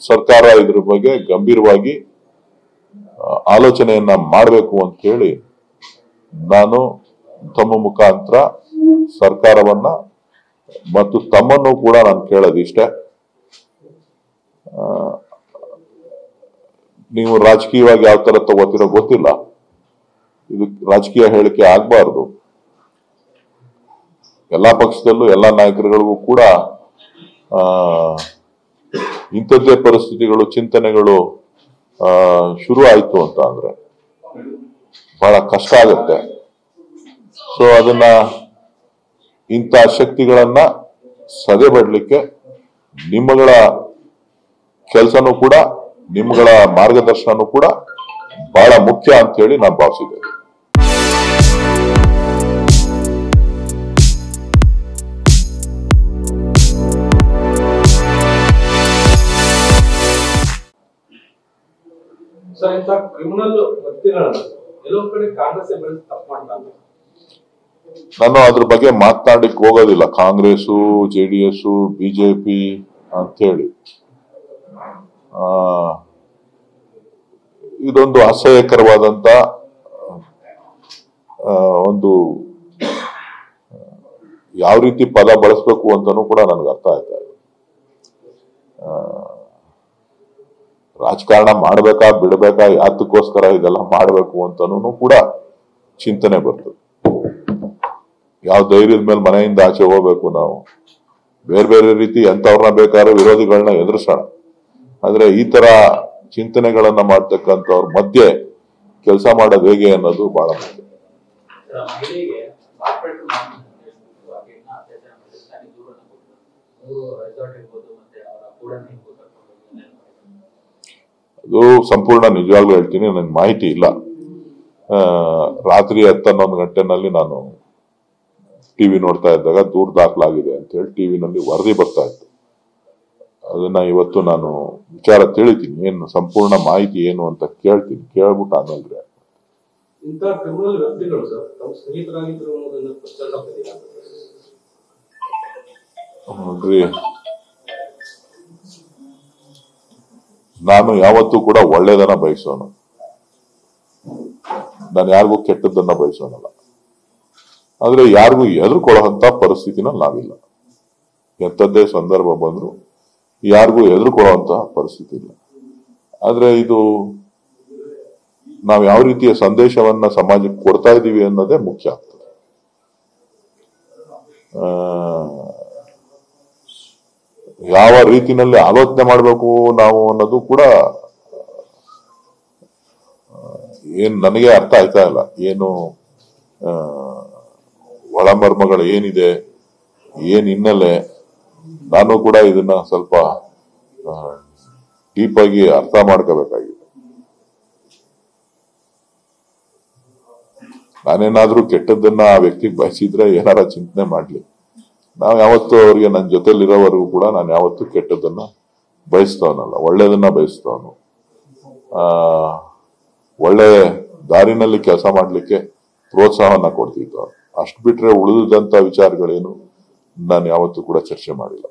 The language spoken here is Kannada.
ಸರ್ಕಾರ ಇದ್ರ ಬಗ್ಗೆ ಗಂಭೀರವಾಗಿ ಆಲೋಚನೆಯನ್ನ ಮಾಡಬೇಕು ಅಂತ ಹೇಳಿ ನಾನು ತಮ್ಮ ಮುಖಾಂತರ ಸರ್ಕಾರವನ್ನ ಮತ್ತು ತಮ್ಮನ್ನು ಕೂಡ ನಾನು ಕೇಳೋದಿಷ್ಟೇ. ನೀವು ರಾಜಕೀಯವಾಗಿ ಯಾವ ತರ ತಗೋತಿರೋ ಗೊತ್ತಿಲ್ಲ, ಇದು ರಾಜಕೀಯ ಹೇಳಿಕೆ ಆಗ್ಬಾರ್ದು. ಎಲ್ಲಾ ಪಕ್ಷದಲ್ಲೂ ಎಲ್ಲಾ ನಾಯಕರುಗಳಿಗೂ ಕೂಡ ಇಂಥದ್ದೇ ಪರಿಸ್ಥಿತಿಗಳು ಚಿಂತನೆಗಳು ಶುರು ಆಯ್ತು ಅಂತ ಅಂದ್ರೆ ಬಹಳ ಕಷ್ಟ ಆಗುತ್ತೆ. ಸೊ ಅದನ್ನ ಇಂಥ ಶಕ್ತಿಗಳನ್ನ ಸದೆಬಡ್ಲಿಕ್ಕೆ ನಿಮ್ಮಗಳ ಕೆಲಸನೂ ಕೂಡ ನಿಮ್ಮಗಳ ಮಾರ್ಗದರ್ಶನನೂ ಕೂಡ ಬಹಳ ಮುಖ್ಯ ಅಂತ ಹೇಳಿ ನಾನು ಭಾವಿಸಿದ್ದೇನೆ. ನಾನು ಅದ್ರ ಬಗ್ಗೆ ಮಾತನಾಡಲಿಕ್ಕೆ ಹೋಗೋದಿಲ್ಲ. ಕಾಂಗ್ರೆಸ್ಸು, JDS, BJP ಅಂತ ಹೇಳಿ ಇದೊಂದು ಅಸಹ್ಯಕರವಾದಂತ ಒಂದು ಯಾವ ರೀತಿ ಪದ ಬಳಸಬೇಕು ಅಂತಾನೂ ಕೂಡ ನನಗೆ ಅರ್ಥ ಆಯ್ತಾ ಇದೆ. ರಾಜಕಾರಣ ಮಾಡ್ಬೇಕಾ ಬಿಡ್ಬೇಕಾ, ಯಾತಕ್ಕೋಸ್ಕರ ಇದೆಲ್ಲ ಮಾಡ್ಬೇಕು ಅಂತಾನೂ ಕೂಡ ಚಿಂತನೆ ಬರ್ತದೆ. ಯಾವ ಧೈರ್ಯದ ಮೇಲೆ ಮನೆಯಿಂದ ಆಚೆ ಹೋಗ್ಬೇಕು ನಾವು, ಬೇರೆ ಬೇರೆ ರೀತಿ ಎಂತವ್ರನ್ನ ಬೇಕಾದ್ರೆ ವಿರೋಧಿಗಳನ್ನ ಎದುರಿಸೋಣ. ಆದ್ರೆ ಈ ತರ ಚಿಂತನೆಗಳನ್ನ ಮಾಡ್ತಕ್ಕಂಥವ್ರ ಮಧ್ಯೆ ಕೆಲಸ ಮಾಡೋದು ಹೇಗೆ ಅನ್ನೋದು ಬಹಳ ಮುಖ್ಯ. ಅದು ಸಂಪೂರ್ಣ ನಿಜವಾಗ್ಲೂ ಹೇಳ್ತೀನಿ, ನನ್ ಮಾಹಿತಿ ಇಲ್ಲ. ರಾತ್ರಿ 10-11 ಗಂಟೆನಲ್ಲಿ ನಾನು ಟಿವಿ ನೋಡ್ತಾ ಇದ್ದಾಗ ದೂರ ದಾಖಲಾಗಿದೆ ಅಂತ ಹೇಳಿ ಟಿವಿನಲ್ಲಿ ವರದಿ ಬರ್ತಾ ಇತ್ತು. ಅದನ್ನ ಇವತ್ತು ನಾನು ವಿಚಾರ ತಿಳಿತೀನಿ, ಏನು ಸಂಪೂರ್ಣ ಮಾಹಿತಿ ಏನು ಅಂತ ಕೇಳ್ತೀನಿ. ಕೇಳ್ಬಿಟ್ಟು ಆಮೇಲೆ ನೋಡ್ರಿ, ನಾನು ಯಾವತ್ತೂ ಕೂಡ ಒಳ್ಳೇದನ್ನ ಬಯಸೋನು, ನಾನು ಯಾರಿಗೂ ಕೆಟ್ಟದ್ದನ್ನ ಬಯಸೋನಲ್ಲ. ಆದ್ರೆ ಯಾರಿಗೂ ಎದುರ್ಕೊಳ್ಳೋಂತ ಪರಿಸ್ಥಿತಿನಲ್ಲಿ ನಾವಿಲ್ಲ. ಎಂಥದ್ದೇ ಸಂದರ್ಭ ಬಂದ್ರು ಯಾರಿಗೂ ಎದುರ್ಕೊಳ್ಳುವಂತ ಪರಿಸ್ಥಿತಿ ಇಲ್ಲ. ಆದ್ರೆ ಇದು ನಾವು ಯಾವ ರೀತಿಯ ಸಂದೇಶವನ್ನ ಸಮಾಜಕ್ಕೆ ಕೊಡ್ತಾ ಇದೀವಿ ಅನ್ನೋದೇ ಮುಖ್ಯ ಆಗ್ತದೆ. ಯಾವ ರೀತಿನಲ್ಲಿ ಆಲೋಚನೆ ಮಾಡಬೇಕು ನಾವು ಅನ್ನೋದು ಕೂಡ ಏನ್ ನನಗೆ ಅರ್ಥ ಆಯ್ತಾ ಇಲ್ಲ. ಏನು ಒಳಮರ್ಮಗಳು ಏನಿದೆ, ಏನ್ ಹಿನ್ನೆಲೆ, ನಾನು ಕೂಡ ಇದನ್ನ ಸ್ವಲ್ಪ ಡೀಪ್ ಆಗಿ ಅರ್ಥ ಮಾಡ್ಕೋಬೇಕಾಗಿದೆ. ನಾನೇನಾದ್ರೂ ಕೆಟ್ಟದ್ದನ್ನ ಆ ವ್ಯಕ್ತಿಗೆ ಬಯಸಿದ್ರೆ ಏನಾರ ಚಿಂತನೆ ಮಾಡ್ಲಿ. ನಾವು ಯಾವತ್ತೂ ಅವ್ರಿಗೆ ನನ್ನ ಜೊತೆಲಿರೋವರೆಗೂ ಕೂಡ ನಾನು ಯಾವತ್ತೂ ಕೆಟ್ಟದ್ದನ್ನ ಬಯಸ್ತವನಲ್ಲ, ಒಳ್ಳೇದನ್ನ ಬಯಸ್ತವನು. ಒಳ್ಳೆ ದಾರಿನಲ್ಲಿ ಕೆಲಸ ಮಾಡ್ಲಿಕ್ಕೆ ಪ್ರೋತ್ಸಾಹನ ಕೊಡ್ತಿದ್ದವನು. ಅಷ್ಟು ಬಿಟ್ರೆ ಉಳಿದಂತ ವಿಚಾರಗಳೇನು ನಾನು ಯಾವತ್ತೂ ಕೂಡ ಚರ್ಚೆ ಮಾಡಿಲ್ಲ.